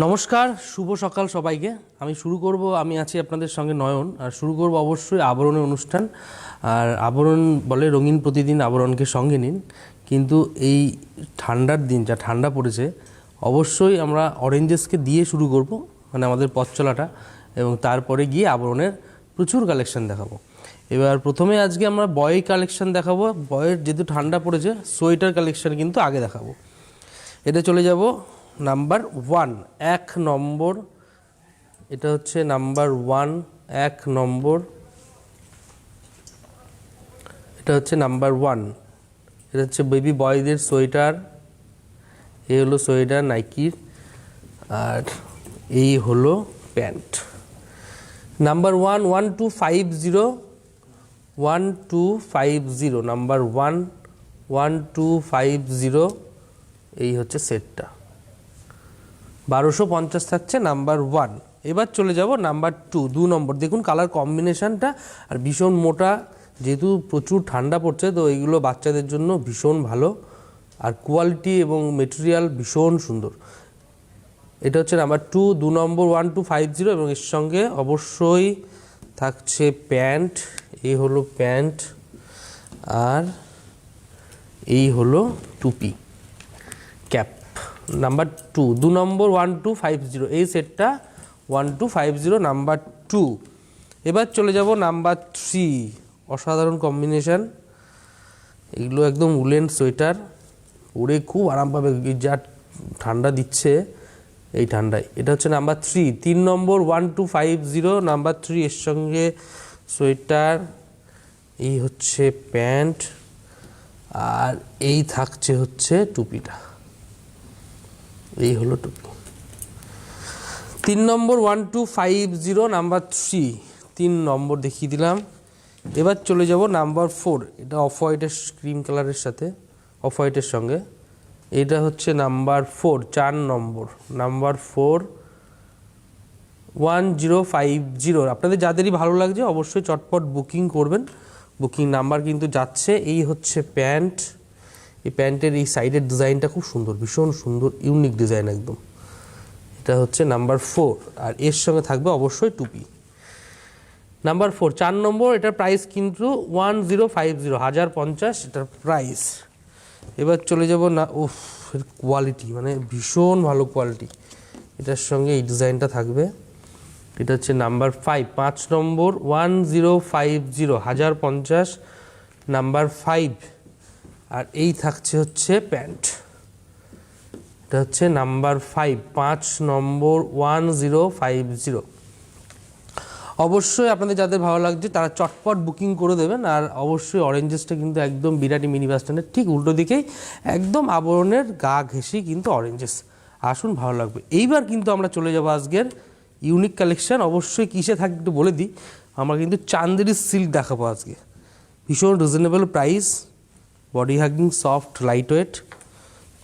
নমস্কার, শুভ সকাল সবাইকে। আমি আছি আপনাদের সঙ্গে নয়ন, আর শুরু করব অবশ্যই আবরণের অনুষ্ঠান। আর আবরণ বলে রঙিন প্রতিদিন আবরণকে সঙ্গে নিন। কিন্তু এই ঠান্ডার দিন যা ঠান্ডা পড়েছে, অবশ্যই আমরা অরেঞ্জেসকে দিয়ে শুরু করব, মানে আমাদের পথ চলাটা, এবং তারপরে গিয়ে আবরণের প্রচুর কালেকশন দেখাবো। এবার প্রথমে আজকে আমরা বয় কালেকশন দেখাবো। বয়ের যেহেতু ঠান্ডা পড়েছে, সোয়েটার কালেকশন কিন্তু আগে দেখাবো। এটা চলে যাব নাম্বার 1, 1 নম্বর। এটা হচ্ছে নাম্বার 1, 1 নম্বর। এটা হচ্ছে নাম্বার 1। এটা হচ্ছে বেবি বয়দের সোয়েটার। এই হলো সোয়েটার নাইকির, আর এই হলো প্যান্ট। Number 1, 1250, 1250, number 1, 1250। এই হচ্ছে সেটটা, 1250 থাকছে নাম্বার 1। এবার চলে যাব নাম্বার 2, 2 নম্বর। দেখুন কালার কম্বিনেশনটা, আর ভীষণ মোটা। যেহেতু প্রচুর ঠান্ডা পড়ছে, তো এইগুলো বাচ্চাদের জন্য ভীষণ ভালো, আর কোয়ালিটি এবং মেটেরিয়াল ভীষণ সুন্দর। এটা হচ্ছে নাম্বার 2, 2 নম্বর, 1250, এবং এর সঙ্গে অবশ্যই থাকছে প্যান্ট। এই হলো প্যান্ট, আর এই হলো টুপি, ক্যাপ। নাম্বার 2, 2 নম্বর, 1250, এই সেটটা 1250, নাম্বার 2। এবার চলে যাব নাম্বার 3, অসাধারণ কম্বিনেশন। এগুলো একদম উলেন সোয়েটার, পরে খুব আরাম পাবে যা ঠান্ডা দিচ্ছে এই ঠান্ডায়। এটা হচ্ছে নাম্বার 3, 3 নম্বর, 1250, নাম্বার 3। এর সঙ্গে সোয়েটার, এই হচ্ছে প্যান্ট, আর এই থাকছে হচ্ছে টুপিটা। এই হলো টুপি। 3 নম্বর, 1250, নাম্বার 3, 3 নম্বর দেখিয়ে দিলাম। এবার চলে যাব নাম্বার 4। এটা অফ হোয়াইটের ক্রিম কালারের সাথে, অফ হোয়াইটের সঙ্গে। এটা হচ্ছে নাম্বার 4, 4 নম্বর, নাম্বার 4, 1050। আপনাদের যাদেরই ভালো লাগছে অবশ্যই চটপট বুকিং করবেন। বুকিং নাম্বার কিন্তু যাচ্ছে। এই হচ্ছে প্যান্ট। এই প্যান্টের এই সাইডের ডিজাইনটা খুব সুন্দর, ভীষণ সুন্দর, ইউনিক ডিজাইন একদম। এটা হচ্ছে নাম্বার 4, আর এর সঙ্গে থাকবে অবশ্যই টুপি। নাম্বার 4, 4 নম্বর। এটার প্রাইস কিন্তু 1050, 1050 এটার প্রাইস। এবার চলে যাব না, উফ, এর কোয়ালিটি মানে ভীষণ ভালো কোয়ালিটি। এটার সঙ্গে এই ডিজাইনটা থাকবে। এটা হচ্ছে নাম্বার 5, 5 নম্বর, 1050, 1050, নাম্বার 5। আর এই থাকছে হচ্ছে প্যান্ট। এটা হচ্ছে নাম্বার 5, 5 নম্বর, 1050। অবশ্যই আপনাদের যাদের ভালো লাগছে তারা চটপট বুকিং করে দেবেন। আর অবশ্যই অরেঞ্জেসটা কিন্তু একদম বিরাটি মিনি বাস স্ট্যান্ডের ঠিক উল্টো দিকেই, একদম আবরণের গা ঘেঁষি কিন্তু অরেঞ্জেস। আসুন, ভালো লাগবে। এইবার কিন্তু আমরা চলে যাবো আজকের ইউনিক কালেকশন। অবশ্যই কিসে থাকবে একটু বলে দিই, আমরা কিন্তু চান্দেরি সিল্ক দেখাবো আজকে। ভীষণ reasonable price, body hugging, soft, light weight.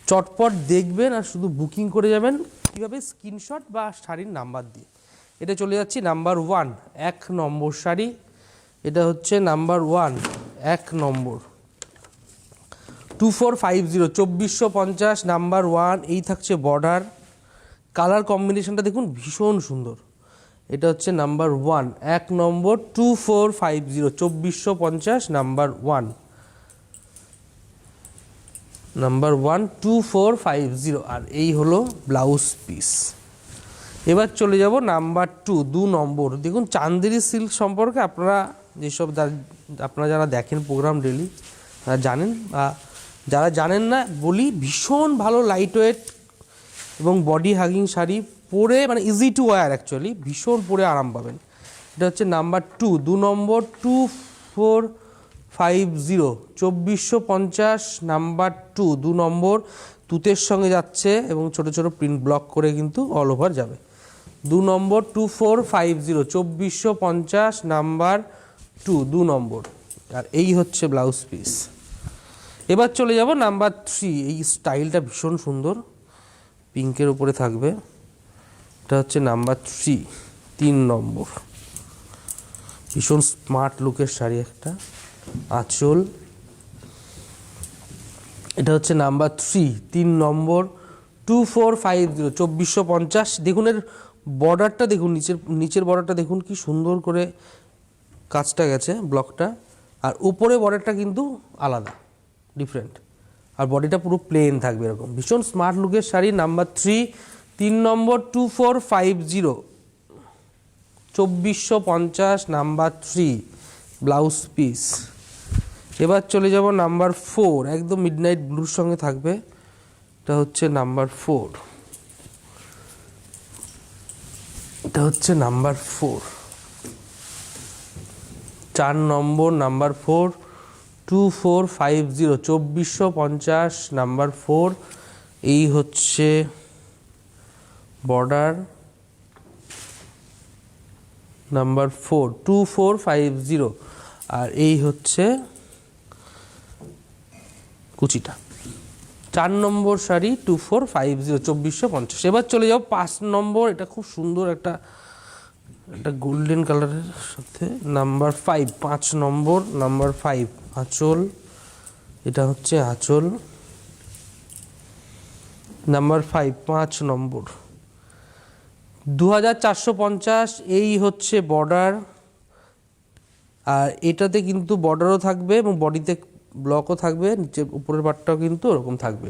চটপট দেখবেন আর শুধু বুকিং করে যাবেন। কীভাবে? স্ক্রিনশট বা শাড়ির নাম্বার দিয়ে। এটা চলে যাচ্ছি নাম্বার 1, 1 নম্বর শাড়ি। এটা হচ্ছে নাম্বার 1, 1 নম্বর, 2450, 2450, নাম্বার 1। এই থাকছে বর্ডার। কালার কম্বিনেশনটা দেখুন, ভীষণ সুন্দর। এটা হচ্ছে নাম্বার 1, 1 নম্বর, 2450, 2450, নাম্বার 1, নাম্বার 1, 2450। আর এই হলো ব্লাউজ পিস। এবার চলে যাব নাম্বার 2, 2 নম্বর। দেখুন চান্দেরি সিল্ক সম্পর্কে আপনারা যারা দেখেন প্রোগ্রাম ডেলি তারা জানেন, বা যারা জানেন না বলি, ভীষণ ভালো লাইট ওয়েট এবং বডি হাগিং শাড়ি। পরে মানে ইজি টু ওয়্যার, অ্যাকচুয়ালি ভীষণ পরে আরাম পাবেন। এটা হচ্ছে নাম্বার 2, 2 নম্বর, 2450, 2450, নাম্বার 2, 2 নম্বর। তুতের সঙ্গে যাচ্ছে এবং ছোট ছোট প্রিন্ট ব্লক করে কিন্তু অল ওভার যাবে। 2 নম্বর, 2450, 2450, নাম্বার 2, 2 নম্বর। আর এই হচ্ছে ব্লাউজ পিস। এবার চলে যাব নাম্বার 3। এই স্টাইলটা ভীষণ সুন্দর, পিঙ্কের উপরে থাকবে। এটা হচ্ছে নাম্বার 3, 3 নম্বর। ভীষণ স্মার্ট লুকের শাড়ি একটা, আঁচল। এটা হচ্ছে নাম্বার 3, 3 নম্বর, 2450 2450। দেখুন এর বর্ডারটা দেখুন, নিচের বর্ডারটা দেখুন কি সুন্দর করে কাজটা গেছে ব্লকটা, আর উপরে বর্ডারটা কিন্তু আলাদা ডিফারেন্ট, আর বডিটা পুরো প্লেন থাকবে এরকম। ভীষণ স্মার্ট লুকের শাড়ি। নাম্বার 3, 3 নম্বর 2450 2450 নাম্বার 3 ব্লাউজ পিস। এবার চলে যাব নাম্বার 4, একদম মিডনাইট ব্লুর সঙ্গে থাকবে, এটা হচ্ছে নাম্বার 4, এটা হচ্ছে নাম্বার 4, 4 নম্বর নাম্বার 4 2450 2450 নাম্বার 4। এই হচ্ছে বর্ডার নাম্বার 4 2450, আর এই হচ্ছে কুচিটা। 4 নম্বর শাড়ি 2450 2450। এবার চলে যাও 5 নম্বর, এটা খুব সুন্দর একটা গোল্ডেন কালারের সাথে নাম্বার 5, 5 নম্বর নাম্বার 5 আঁচল, এটা হচ্ছে আঁচল নাম্বার 5 5 নম্বর 2450। এই হচ্ছে বর্ডার, আর এটাতে কিন্তু বর্ডারও থাকবে এবং বডিতে ব্লকও থাকবে, নিচে উপরের পার্টটাও কিন্তু ওরকম থাকবে।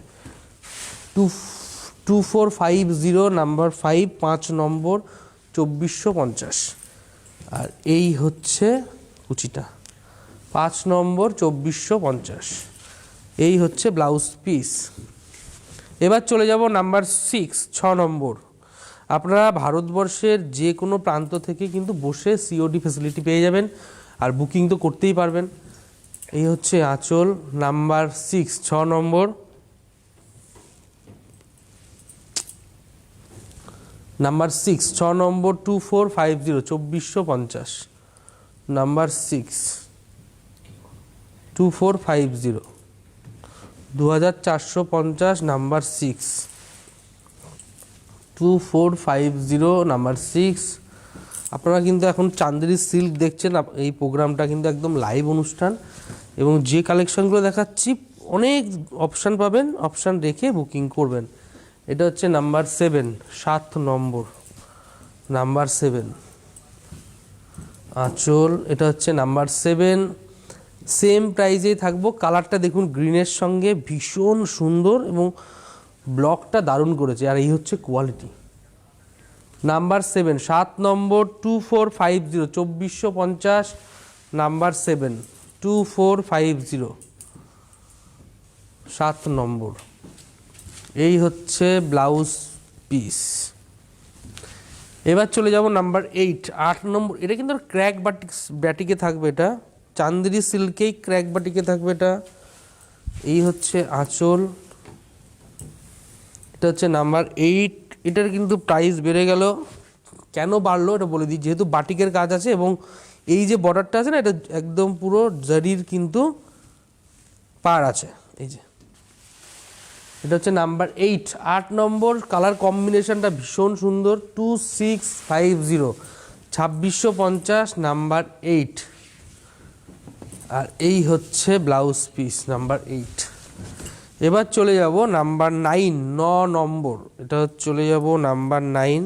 2450 নাম্বার 5 5 নম্বর 2450, আর এই হচ্ছে কুচিটা 5 নম্বর 2450। এই হচ্ছে ব্লাউজ পিস। এবার চলে যাব নাম্বার 6 6 নম্বর। আপনারা ভারতবর্ষের যে কোনো প্রান্ত থেকে কিন্তু বসে সিওডি ফেসিলিটি পেয়ে যাবেন, আর বুকিং তো করতেই পারবেন। এই হচ্ছে আঁচল নাম্বার 6 6 নম্বর, নাম্বার 6 6 নম্বর 2450 2450 নাম্বার 6 2450 2450 নাম্বার 6 2450 নাম্বার 6। আপনারা কিন্তু এখন চান্দেরি সিল্ক দেখছেন, এই প্রোগ্রামটা কিন্তু একদম লাইভ অনুষ্ঠান, এবং যে কালেকশনগুলো দেখাচ্ছি অনেক অপশান পাবেন, অপশান রেখে বুকিং করবেন। এটা হচ্ছে নাম্বার 7 7 নম্বর নাম্বার 7 আঁচল, এটা হচ্ছে নাম্বার 7। সেম প্রাইজেই থাকবো। কালারটা দেখুন গ্রিনের সঙ্গে ভীষণ সুন্দর এবং ব্লকটা দারুণ করেছে, আর এই হচ্ছে কোয়ালিটি। নাম্বার 7 7 নম্বর 2450 2450 নাম্বার 7 2450 7 নম্বর। এই হচ্ছে ব্লাউজ পিস। এবার চলে যাব নাম্বার 8 8 নম্বর। এটা কিন্তু ক্র্যাক ব্যাটিকে থাকবে, এটা চান্দেরি সিল্কেই ক্র্যাক বাটিকে থাকবে এটা। এই হচ্ছে আঁচল, এটা হচ্ছে নাম্বার 8। এটার কিন্তু প্রাইস বেড়ে গেল, কেন বাড়লো এটা বলে দিই। যেহেতু বাটিকের কাজ আছে এবং এই যে বর্ডারটা আছে না, এটা একদম পুরো জারির কিন্তু পার আছে। এই যে এটা হচ্ছে নাম্বার 8 8 নম্বর। কালার কম্বিনেশনটা ভীষণ সুন্দর 2650 2650 নাম্বার 8, আর এই হচ্ছে ব্লাউজ পিস নাম্বার 8। এবার চলে যাব নাম্বার 9 9 নম্বর। এটা চলে যাব নাম্বার 9।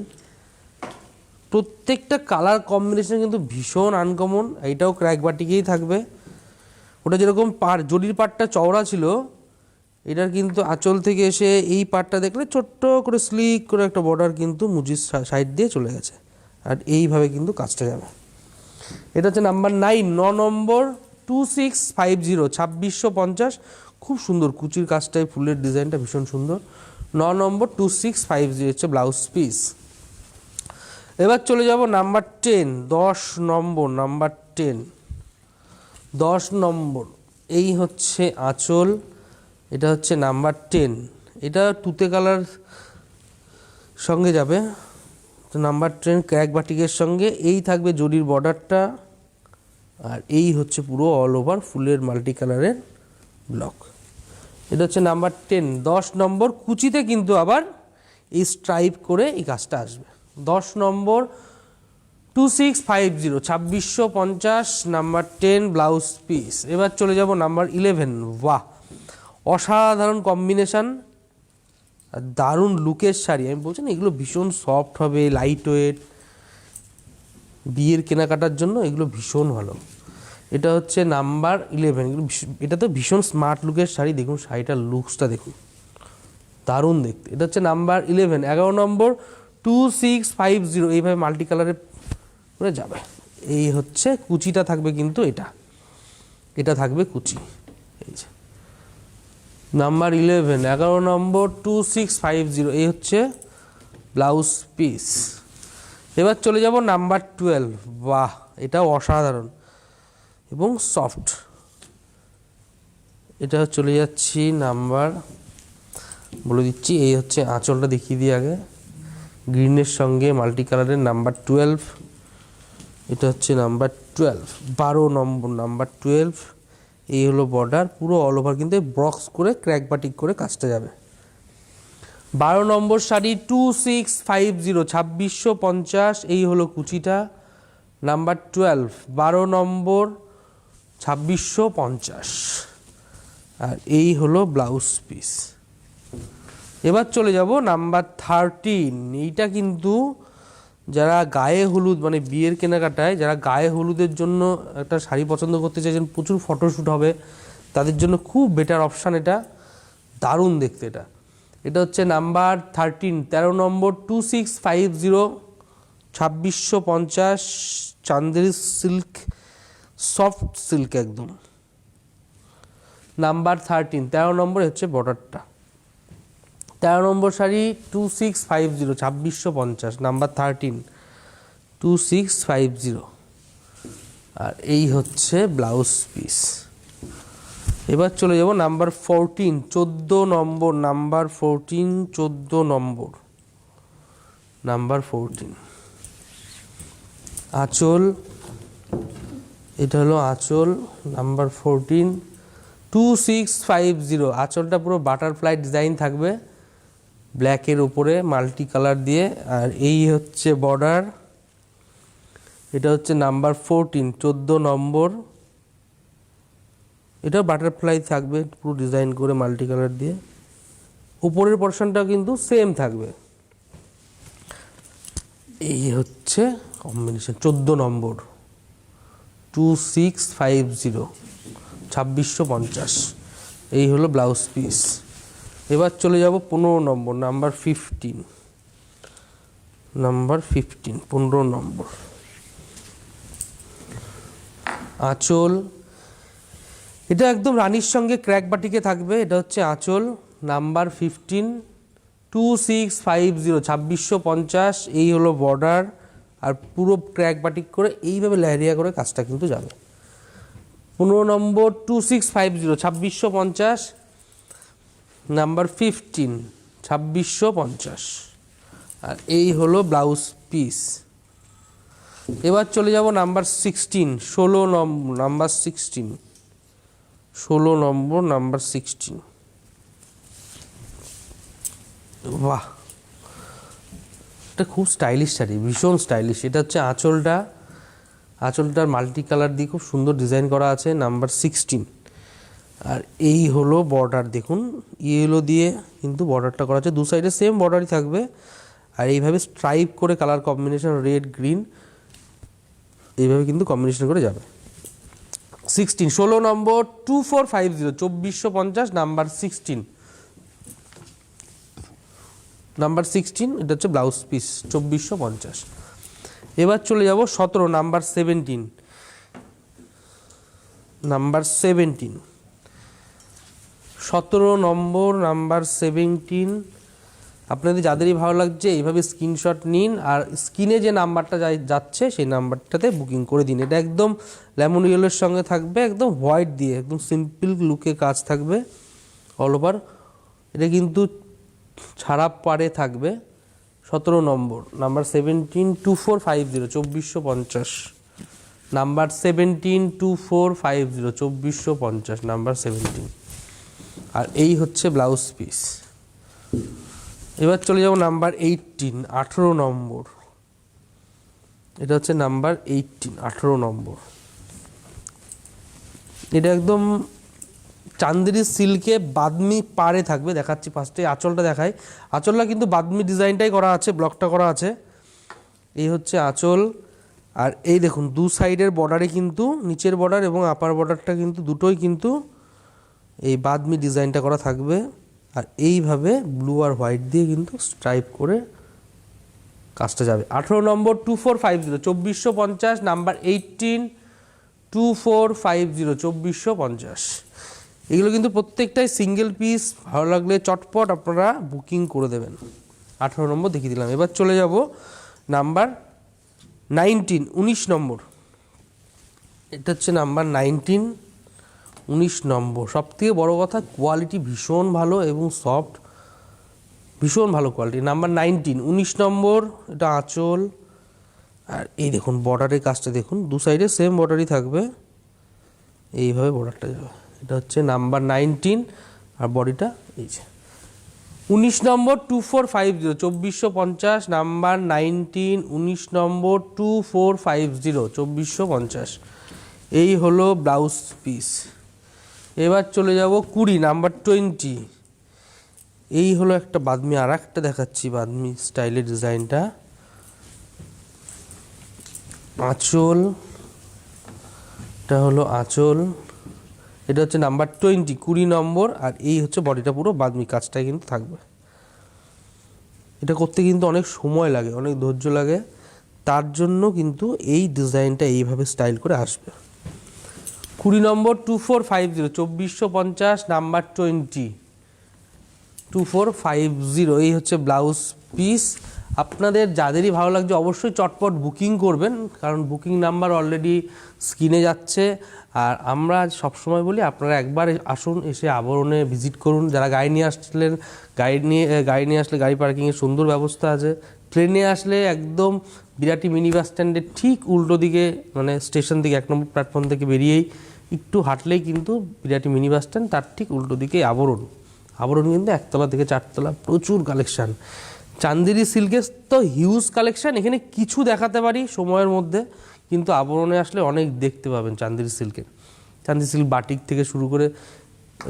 প্রত্যেকটা কালার কম্বিনেশন কিন্তু ভীষণ আনকমন। এইটাও ক্র্যাক বাটিকেই থাকবে। ওটা যেরকম জরির পাটটা চওড়া ছিল, এটার কিন্তু আঁচল থেকে এসে এই পাটটা দেখলে ছোট্ট করে স্লিক করে একটা বর্ডার কিন্তু মুজির সাইড দিয়ে চলে গেছে, আর এইভাবে কিন্তু কাজটা যাবে। এটা হচ্ছে নাম্বার 9 9 নম্বর 2650 2650। খুব সুন্দর কুচির কাজটাই, ফুলের ডিজাইনটা ভীষণ সুন্দর। 9 নম্বর 2650 হচ্ছে ব্লাউজ পিস। এবার চলে যাব নাম্বার 10 10 নম্বর নাম্বার 10 10 নম্বর। এই হচ্ছে আঁচল, এটা হচ্ছে নাম্বার 10। এটা তুতে কালার সঙ্গে যাবে, তো নাম্বার 10 ক্র্যাক বাটিকের সঙ্গে। এই থাকবে জরির বর্ডারটা, আর এই হচ্ছে পুরো অল ওভার ফুলের মাল্টি কালারের ব্লক। এটা হচ্ছে নাম্বার 10 10 নম্বর। কুচিতে কিন্তু আবার এই স্ট্রাইপ করে এই কাজটা আসবে। 10 নম্বর 2650 2650 নাম্বার 10 ব্লাউজ পিস। এবার চলে যাব নাম্বার 11। বাহ, অসাধারণ কম্বিনেশান। আর দারুণ লুকের শাড়ি, আমি বলছি না এগুলো ভীষণ সফট হবে, লাইট ওয়েট, বিয়ের কেনাকাটার জন্য এগুলো ভীষণ ভালো। এটা হচ্ছে নাম্বার 11, এটা তো ভীষণ স্মার্ট লুকের শাড়ি। দেখুন শাড়িটার লুকসটা দেখুন, দারুণ দেখতে। এটা হচ্ছে নাম্বার 11, 11 নম্বর 2650, এইভাবে মাল্টি কালারে করে যাবে। এই হচ্ছে কুচিটা থাকবে, কিন্তু এটা থাকবে কুচি। এই যে নাম্বার 11, 11 নম্বর 2650, এই হচ্ছে ব্লাউজ পিস। এবার চলে যাব নাম্বার 12। বাহ, এটাও অসাধারণ এবং সফট। এটা চলে যাচ্ছি নাম্বার, বলে দিচ্ছি, এই হচ্ছে আঁচলটা দেখিয়ে দিই আগে, গ্রিনের সঙ্গে মাল্টি কালারের, নাম্বার 12। এটা হচ্ছে নাম্বার 12, 12 নম্বর, নাম্বার 12। এই হলো বর্ডার, পুরো অল ওভার কিন্তু বক্স করে ক্র্যাক বাটিক করে কাজটা যাবে। 12 নম্বর শাড়ি 2650, 2650, এই হলো কুচিটা। নাম্বার 12, 12 নম্বর 2650, আর এই হলো ব্লাউজ পিস। এবার চলে যাব নাম্বার 13। এইটা কিন্তু যারা গায়ে হলুদ, মানে বিয়ের কেনাকাটায় যারা গায়ে হলুদের জন্য একটা শাড়ি পছন্দ করতে চাইছেন, প্রচুর ফটোশ্যুট হবে, তাদের জন্য খুব বেটার অপশান এটা। দারুণ দেখতে এটা হচ্ছে নাম্বার 13, 13 নম্বর 2650, 2650, চান্দেরি সিল্ক, সফট সিল্ক একদম। নাম্বার 13, 13 নম্বর হচ্ছে বর্ডারটা। 13 নম্বর শাড়ি 2650, 2650, নাম্বার 13, 2650, আর এই হচ্ছে ব্লাউজ পিস। এবার চলে যাব নাম্বার 14, 14 নম্বর, নাম্বার 14, 14 নম্বর, নাম্বার 14। আঁচল, এটা হলো আঁচল, নাম্বার 14, 2650। আঁচলটা পুরো বাটারফ্লাই ডিজাইন থাকবে ব্ল্যাকের উপরে মাল্টি কালার দিয়ে, আর এই হচ্ছে বর্ডার। এটা হচ্ছে নাম্বার 14, 14 নম্বর। এটা বাটারফ্লাই থাকবে পুরো ডিজাইন করে মাল্টি কালার দিয়ে, উপরের পোর্শনটা কিন্তু সেম থাকবে। এই হচ্ছে কম্বিনেশন। 14 নম্বর 2650, 2650, এই হলো ব্লাউজ পিস। এবার চলে যাব 15 নম্বর, নাম্বার 15, নাম্বার 15, 15 নম্বর। আঁচল, এটা একদম রানীর সঙ্গে ক্র্যাক বাটিকে থাকবে। এটা হচ্ছে আঁচল, নাম্বার 15, 2650, 2650, এই হলো বর্ডার, আর পুরো ক্র্যাক বাটিক করে এইভাবে লেহেরিয়া করে কাজটা কিন্তু যাবে। 15 নম্বর 2650, 2650, নাম্বার 15, 2650, আর এই হলো ব্লাউজ পিস। এবার চলে যাব নাম্বার 16, 16 নম্বর, নাম্বার 16, 16 নম্বর, নাম্বার 16। বাহ, এটা খুব স্টাইলিশ শাড়ি, ভীষণ স্টাইলিশ। এটা হচ্ছে আঁচলটা, আঁচলটার মাল্টি কালার দিয়ে খুব সুন্দর ডিজাইন করা আছে, নাম্বার 16। আর এই হলো বর্ডার, দেখুন ইয়েলো দিয়ে কিন্তু বর্ডারটা করা আছে, দু সাইডে সেম বর্ডারই থাকবে, আর এইভাবে স্ট্রাইপ করে কালার কম্বিনেশন, রেড গ্রিন, এইভাবে কিন্তু কম্বিনেশন করে যাবে। 16, 16 নম্বর 2450, 2450, নাম্বার 16, নাম্বার 16। এটা হচ্ছে ব্লাউজ পিস, 2450। এবার চলে যাব 17, নাম্বার 17, নাম্বার 17, 17 নম্বর, নাম্বার 17। আপনাদের যাদেরই ভালো লাগছে এইভাবে স্ক্রিনশট নিন, আর স্ক্রিনে যে নাম্বারটা যাচ্ছে সেই নাম্বারটাতে বুকিং করে দিন। এটা একদম লেমন ইয়েলোর সঙ্গে থাকবে, একদম হোয়াইট দিয়ে, একদম সিম্পল লুকে কাজ থাকবে অল ওভার। এটা কিন্তু ছাড়া পাড়ে থাকবে। 17 নম্বর, নাম্বার 17, 2450, 2450, নাম্বার 17, 2450, 2450, নাম্বার 17, আর এই হচ্ছে ব্লাউজ পিস। এবার চলে যাব নাম্বার 18, 18 নম্বর। এটা হচ্ছে নাম্বার 18, 18 নম্বর। এটা একদম চান্দেরি সিল্কে বাদমি পাড়ে থাকবে। দেখাচ্ছি ফার্স্টে আঁচলটা দেখাই। আঁচলটা কিন্তু বাদমি ডিজাইনটাই করা আছে, ব্লকটা করা আছে। এই হচ্ছে আঁচল। আর এই দেখুন দু সাইডের বর্ডারে কিন্তু নিচের বর্ডার এবং আপার বর্ডারটা কিন্তু দুটোই কিন্তু এই বাদমি ডিজাইনটা করা থাকবে। আর এইভাবে ব্লু আর হোয়াইট দিয়ে কিন্তু স্ট্রাইপ করে কাজটা যাবে। 18 নম্বর 2450, 2450, নাম্বার 18 2450, 2450। এগুলো কিন্তু প্রত্যেকটাই সিঙ্গেল পিস, ভালো লাগলে চটপট আপনারা বুকিং করে দেবেন। 18 নম্বর দেখিয়ে দিলাম। এবার চলে যাব নাম্বার 19, 19 নম্বর। এটা হচ্ছে নাম্বার 19, 19 নম্বর। সবথেকে বড় কথা কোয়ালিটি ভীষণ ভালো এবং সফট, ভীষণ ভালো কোয়ালিটি। নাম্বার 19, 19 নম্বর। এটা আঁচল। আর এই দেখুন বর্ডারের কাজটা দেখুন, দু সাইডে সেম বর্ডারই থাকবে, এইভাবে বর্ডারটা যাবে। এটা হচ্ছে নাম্বার 19 আর বডিটা এই যে 19 নম্বর 2450, 2450, নাম্বার 19, 19 নম্বর 2450, 2450। এই হলো ব্লাউজ পিস। এবার চলে যাব 20, নাম্বার 20। এই হলো একটা বাদমি, আর একটা দেখাচ্ছি বাদমি স্টাইলের ডিজাইনটা। আঁচল, এটা হলো আঁচল। এটা হচ্ছে নাম্বার 20, 20 নম্বর। আর এই হচ্ছে বডিটা, পুরো বাদমি কাজটাই কিন্তু থাকবে। এটা করতে কিন্তু অনেক সময় লাগে, অনেক ধৈর্য লাগে, তার জন্য কিন্তু এই ডিজাইনটা এইভাবে স্টাইল করে আসবে। 20 নম্বর 2450, 2450, নাম্বার 20, 2450। এই হচ্ছে ব্লাউজ পিস। আপনাদের যাদেরই ভালো লাগছে অবশ্যই চটপট বুকিং করবেন, কারণ বুকিং নাম্বার অলরেডি স্ক্রিনে যাচ্ছে। আর আমরা সবসময় বলি আপনারা একবার আসুন, এসে আবরণে ভিজিট করুন। যারা গাড়ি নিয়ে আসলেন, গাড়ি নিয়ে আসলে গাড়ি পার্কিংয়ের সুন্দর ব্যবস্থা আছে। ট্রেনে আসলে একদম বিরাটি মিনি বাস স্ট্যান্ডের ঠিক উল্টো দিকে, মানে স্টেশন থেকে 1 নম্বর প্ল্যাটফর্ম থেকে বেরিয়েই একটু হাঁটলেই কিন্তু বিরাটি মিনি বাস স্ট্যান্ড, তার ঠিক উল্টো দিকে আবরণ। আবরণ কিন্তু 1 তলা থেকে 4 তলা, প্রচুর কালেকশান। চান্দেরি সিল্কের তো হিউজ কালেকশান, এখানে কিছু দেখাতে পারি সময়ের মধ্যে, কিন্তু আবরণে আসলে অনেক দেখতে পাবেন চান্দেরি সিল্কের। চান্দেরি সিল্ক বাটিক থেকে শুরু করে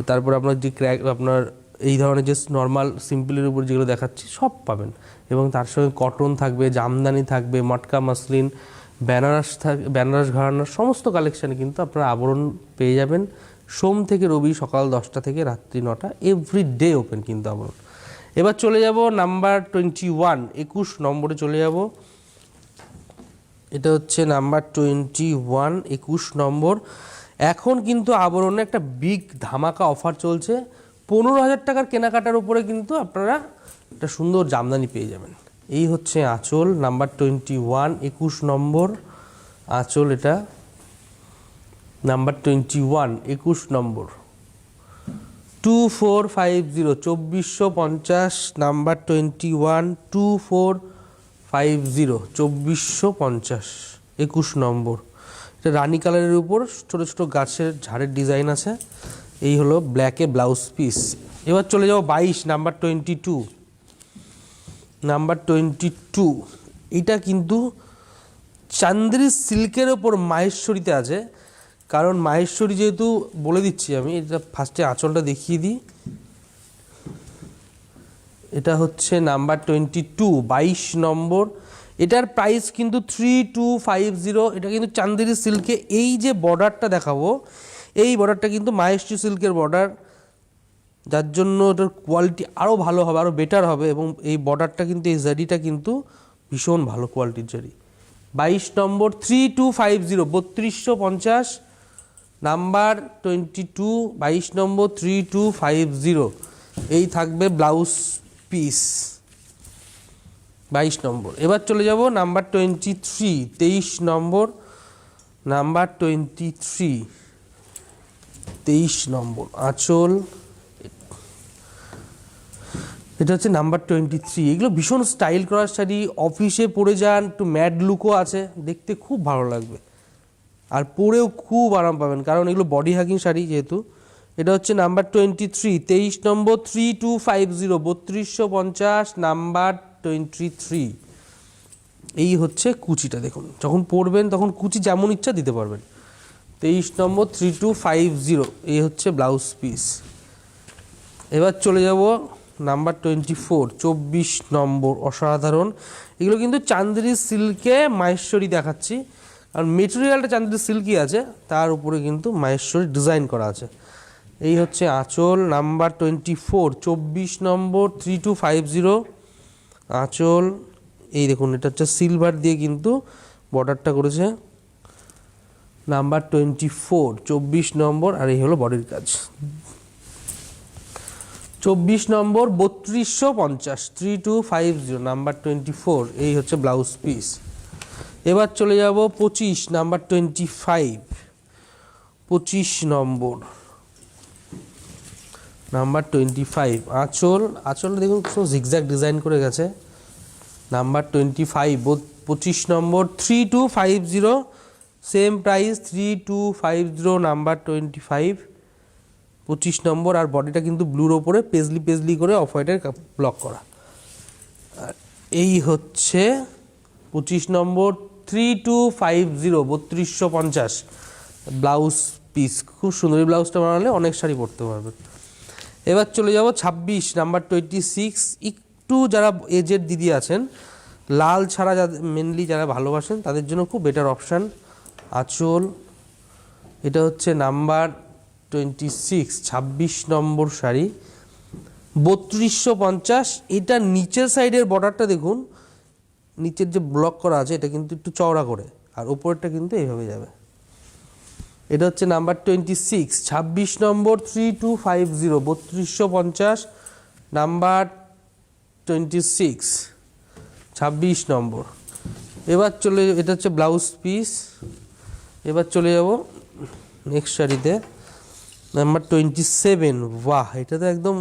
তারপর আপনার যে আপনার এই ধরনের যে নর্মাল সিম্পলের উপর যেগুলো দেখাচ্ছি সব পাবেন। এবং তার সঙ্গে কটন থাকবে, জামদানি থাকবে, মটকা মাসলিন, বেনারস ঘরানার সমস্ত কালেকশানে কিন্তু আপনারা আবরণ পেয়ে যাবেন। সোম থেকে রবি সকাল 10টা থেকে রাত্রি 9টা, এভরিডে ওপেন কিন্তু আবরণ। এবার চলে যাব নাম্বার 21, 21 নম্বরে চলে যাব। এটা হচ্ছে নাম্বার 21, 21 নম্বর। এখন কিন্তু আবরণে একটা বিগ ধামাকা অফার চলছে। 15,000 টাকার কেনাকাটার উপরে কিন্তু আপনারা একটা সুন্দর জামদানি পেয়ে যাবেন। এই হচ্ছে আঁচল, নাম্বার 21, 21 নম্বর আঁচল। এটা নাম্বার 21, 21 নম্বর 2450, 2450, নাম্বার 21, 2450, 2450, 21 নম্বর। এটা রানী কালারের উপর ছোটো ছোটো গাছের ঝাড়ের ডিজাইন আছে। এই হলো ব্ল্যাকে ব্লাউজ পিস। এবার চলে যাবো 22, নাম্বার 22, নাম্বার 22। এটা কিন্তু চান্দেরি সিল্কের ওপর মাহেশ্বরীতে আছে, কারণ মাহেশ্বরী যেহেতু বলে দিচ্ছি আমি। এটা ফার্স্টে আঁচলটা দেখিয়ে দিই। এটা হচ্ছে নাম্বার 22, 22 নম্বর। এটার প্রাইস কিন্তু 3250। এটা কিন্তু চান্দেরি সিল্কে। এই যে বর্ডারটা দেখাবো, এই বর্ডারটা কিন্তু মাহেশ্বরী সিল্কের বর্ডার, যার জন্য এটার কোয়ালিটি আরও ভালো হবে, আরও বেটার হবে। এবং এই বর্ডারটা কিন্তু, এই জারিটা কিন্তু ভীষণ ভালো কোয়ালিটির জারি। 22 নম্বর 3250, 3250, নাম্বার 22, 22 নম্বর 3250। এই থাকবে ব্লাউজ পিস 22 নম্বর। এবার চলে যাব নাম্বার 23, 23 নম্বর, নাম্বার 23, 23 নম্বর আঁচল। এটা হচ্ছে নাম্বার 23। এগুলো ভীষণ স্টাইল করার শাড়ি, অফিসে পরে যান, একটু ম্যাড লুকও আছে, দেখতে খুব ভালো লাগবে আর পরেও খুব আরাম পাবেন, কারণ এগুলো বডি হাগিং শাড়ি যেহেতু। এটা হচ্ছে নাম্বার 23, 23 নম্বর 3250, 3250, নাম্বার 23। এই হচ্ছে কুচিটা দেখুন, যখন পরবেন তখন কুচি যেমন ইচ্ছা দিতে পারবেন। 23 নম্বর 3250, এই হচ্ছে ব্লাউজ পিস। এবার চলে যাব নাম্বার 24, 24 নম্বর, অসাধারণ। এগুলো কিন্তু চান্দেরি সিল্কে মাহেশ্বরী দেখাচ্ছি, আর মেটেরিয়ালটা চান্দেরি সিল্কই আছে, তার উপরে কিন্তু মাহেশ্বরী ডিজাইন করা আছে। এই হচ্ছে আঁচল, নাম্বার 24, 24 নম্বর 3250 আঁচল। এই দেখুন, এটা হচ্ছে সিলভার দিয়ে কিন্তু বর্ডারটা করেছে। নাম্বার 24, 24 নম্বর, আর এই হলো বডির কাজ। 24 নম্বর 3250, 3250 নাম্বার 24, এই হচ্ছে ব্লাউজ পিস। এবার চলে যাব 25 নাম্বার 25, 25 নম্বর নাম্বার 25 আঁচল। আঁচলটা দেখুন খুব জিগজ্যাগ ডিজাইন করে গেছে। নাম্বার 25, 25 নম্বর 3250, সেম প্রাইস 3250 নাম্বার 25, 25 নম্বর। আর বডিটা কিন্তু ব্লুর ওপরে পেজলি পেজলি করে অফ হোয়াইটের ব্লক করা। আর এই হচ্ছে 25 নম্বর 3250, 3250 ব্লাউজ পিস। খুব সুন্দর, এই ব্লাউজটা বানালে অনেক শাড়ি পরতে পারবেন। এবার চলে যাব 26 নাম্বার 26, একটু যারা এজের দিদি আছেন, লাল ছাড়া যাদের মেনলি যারা ভালোবাসেন তাদের জন্য খুব বেটার অপশান। আঁচল, এটা হচ্ছে নাম্বার 26, 26 নম্বর শাড়ি, 3250। এটা নিচের সাইডের বর্ডারটা দেখুন, নিচের যে ব্লক করা আছে এটা কিন্তু একটু চওড়া করে, আর উপরেরটা কিন্তু এইভাবে যাবে। এটা হচ্ছে নাম্বার 26, 26 নম্বর 3250, 3250 নাম্বার 26, 26 নম্বর। এবার এটা হচ্ছে ব্লাউজ পিস। এবার চলে যাব নেক্সট শাড়িতে, নাম্বার 27। বাহ, এটা তো একদম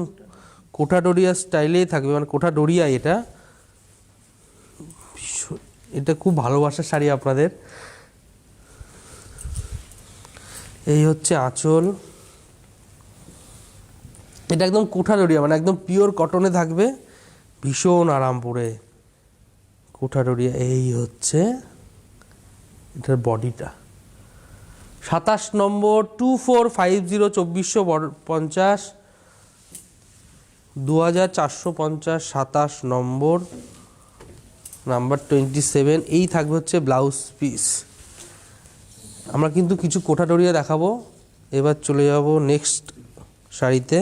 কোঠা ডোরিয়া স্টাইলেই থাকবে, মানে কোঠা ডোরিয়া। এটা খুব ভালোবাসার শাড়ি আপনাদের। এই হচ্ছে আঁচল, এটা একদম কোঠা ডোরিয়া, মানে একদম পিওর কটনে থাকবে, ভীষণ আরাম পরে কোঠা ডোরিয়া। এই হচ্ছে এটার বডিটা। 27 নম্বর 2450, 2450, 2450, 27 নম্বর নাম্বার 27। এই থাকবে হচ্ছে ব্লাউজ পিস। আমরা কিন্তু কিছু কোঠা ডোরিয়া দেখাবো। এবার চলে যাব নেক্সট শাড়িতে।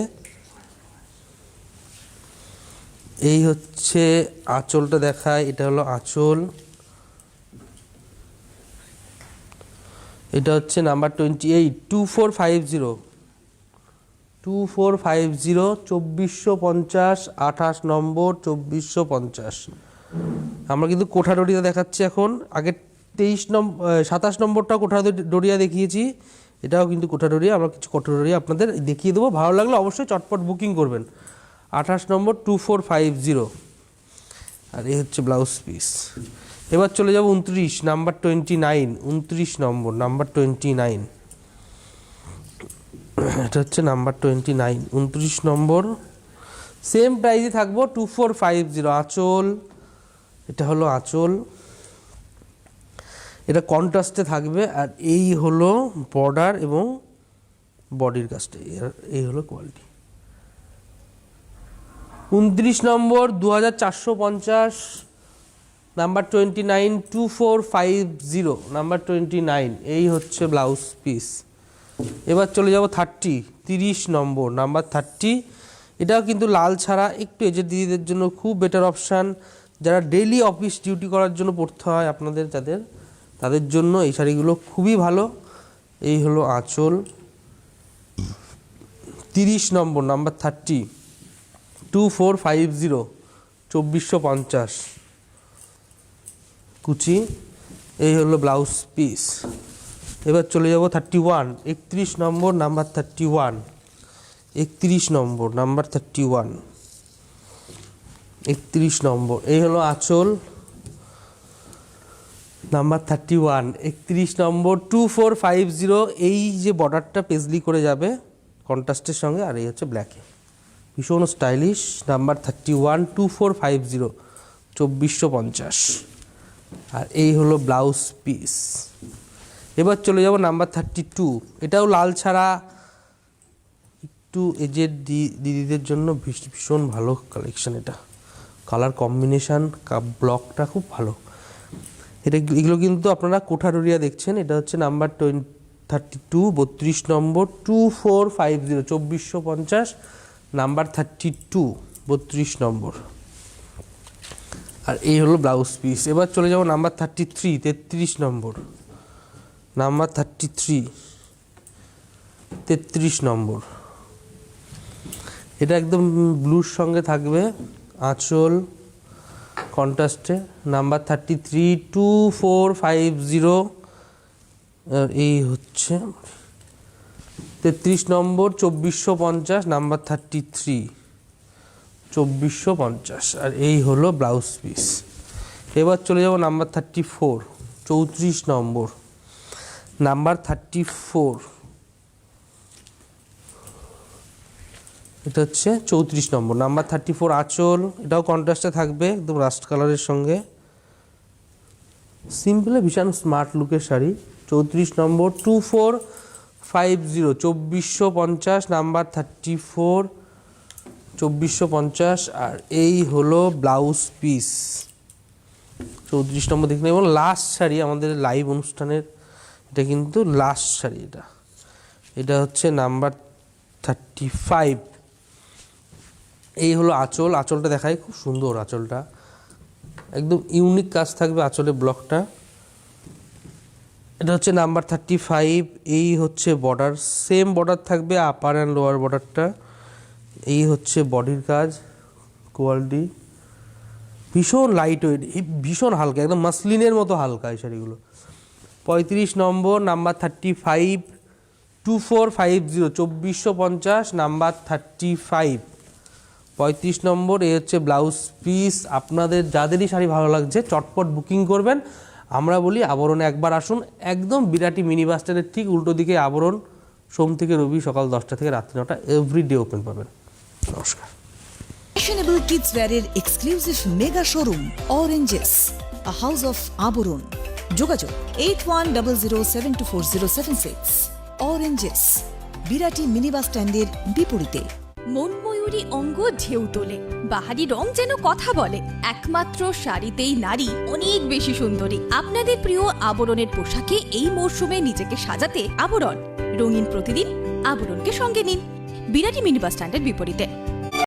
এই হচ্ছে আঁচলটা দেখায়, এটা হলো আঁচল। এটা হচ্ছে নাম্বার 28, 2450, 2450, 2450, 28 নম্বর 2450। আমরা কিন্তু কোঠা ডোরিয়া দেখাচ্ছি এখন। আগে 27 নম্বরটা কোঠা ডোরিয়া দেখিয়েছি, এটাও কিন্তু কোঠা ডোরিয়া। আমরা কিছু কোঠা ডোরিয়া আপনাদের দেখিয়ে দেবো, ভালো লাগলে অবশ্যই চটপট বুকিং করবেন। 28 নম্বর 2450, আর এই হচ্ছে ব্লাউজ পিস। এবার চলে যাব 29 নাম্বার 29, 29 নম্বর নাম্বার 29। এটা হচ্ছে নাম্বার 29, 29 নম্বর, সেম প্রাইসে থাকবো 2450 আঁচল। এটা হলো আঁচল, এটা কন্ট্রাস্টে থাকবে। আর এই হলো বর্ডার এবং বডির কাজটা, এই হলো কোয়ালিটি। 29 নম্বর 2450 নাম্বার 29, 2450 নাম্বার 29, এই হচ্ছে ব্লাউজ পিস। এবার চলে যাব 30 নম্বর নাম্বার 30। এটাও কিন্তু লাল ছাড়া, একটু এজের দিদিদের জন্য খুব বেটার অপশান। যারা ডেইলি অফিস ডিউটি করার জন্য পড়তে হয় আপনাদের, তাদের জন্য এই শাড়িগুলো খুবই ভালো। এই হলো আঁচল। 30 নম্বর নাম্বার 30, 2450, 2450 কুচি। এই হলো ব্লাউজ পিস। এবার চলে যাব 31, 31 নম্বর নাম্বার 31, 31 নম্বর নাম্বার 31, 31 নম্বর। এই হলো আঁচল নাম্বার 31, 31 নম্বর 2450। এই যে বর্ডারটা পেজলি করে যাবে কন্ট্রাস্টের সঙ্গে, আর এই হচ্ছে ব্ল্যাকে, ভীষণ স্টাইলিশ। নাম্বার 31, 2450, 2450, আর এই হলো ব্লাউজ পিস। এবার চলে যাব নাম্বার 32, এটাও লাল ছাড়া, একটু এজেড দিদিদের জন্য ভীষণ ভালো কালেকশন। এটা কালার কম্বিনেশান, ব্লকটা খুব ভালো। এগুলো কিন্তু আপনারা কোঠারুরিয়া দেখছেন। এটা হচ্ছে নাম্বার 32, 32 নম্বর, 2450, 2450, নাম্বার 32, 32 নম্বর। আর এই হলো ব্লাউজ পিস। এবার চলে যাব নাম্বার 33, 33 নম্বর, নাম্বার 33, 33 নম্বর। এটা একদম ব্লুর সঙ্গে থাকবে, আঁচল কন্ট্রাস্টে, নাম্বার 33, 2450। আর এই হচ্ছে 33 নম্বর, 2450, নাম্বার 33, 2450। আর এই হলো ব্লাউজ পিস। এবার চলে যাব নাম্বার 34, 34 নম্বর, নাম্বার 34। এটা হচ্ছে 34 নম্বর, নাম্বার 34, আঁচল, এটাও কন্ট্রাস্টে থাকবে একদম রাস্ট কালারের সঙ্গে, সিম্পলে ভীষণ স্মার্ট লুকের শাড়ি। 34 নম্বর, 2450, 2450, নাম্বার 34, 2450। আর এই হলো ব্লাউজ পিস। 34 নম্বর দেখুন, এবং লাস্ট শাড়ি আমাদের লাইভ অনুষ্ঠানের, এটা কিন্তু লাস্ট শাড়ি। এটা হচ্ছে নাম্বার 35। এই হলো আঁচল, আঁচলটা দেখায়, খুব সুন্দর আঁচলটা, একদম ইউনিক কাজ থাকবে আঁচলের ব্লকটা। এটা হচ্ছে নাম্বার 35। এই হচ্ছে বর্ডার, সেম বর্ডার থাকবে আপার অ্যান্ড লোয়ার বর্ডারটা। এই হচ্ছে বডির কাজ, কোয়ালিটি ভীষণ লাইট ওয়েট, ভীষণ হালকা, একদম মাসলিনের মতো হালকা এই শাড়িগুলো। 35 নম্বর, নাম্বার 35, 2450, 2450, নাম্বার 35, 35 নম্বর। এই হচ্ছে ব্লাউজ পিস। আপনাদের যাদেরই শাড়ি ভালো লাগছে চটপট বুকিং করবেন। আমরা বলি আবরণে একবার আসুন, একদম বিরাটি মিনি বাস স্ট্যান্ডের ঠিক উল্টো দিকে আবরণ, সোম থেকে রবি সকাল 10টা থেকে রাত্রি 9টা এভরিডে ওপেন পাবেন। নমস্কার। ফ্যাশনেবল কিডস ওয়্যারের exclusive mega showroom Oranges, a house of Abaran. যোগাযোগ 8100724076। অরেঞ্জেস, বিরাটি মিনি বাস স্ট্যান্ডের বিপরীতে। মনময়ূরী অঙ্গ ঢেউ তোলে, বাহারি রং যেন কথা বলে। একমাত্র শাড়িতেই নারী অনেক বেশি সুন্দরী। আপনাদের প্রিয় আবরণের পোশাকে এই মরশুমে নিজেকে সাজাতে আবরণ। রঙিন প্রতিদিন আবরণকে সঙ্গে নিন, বিরাটি মিনি বাস স্ট্যান্ডের বিপরীতে।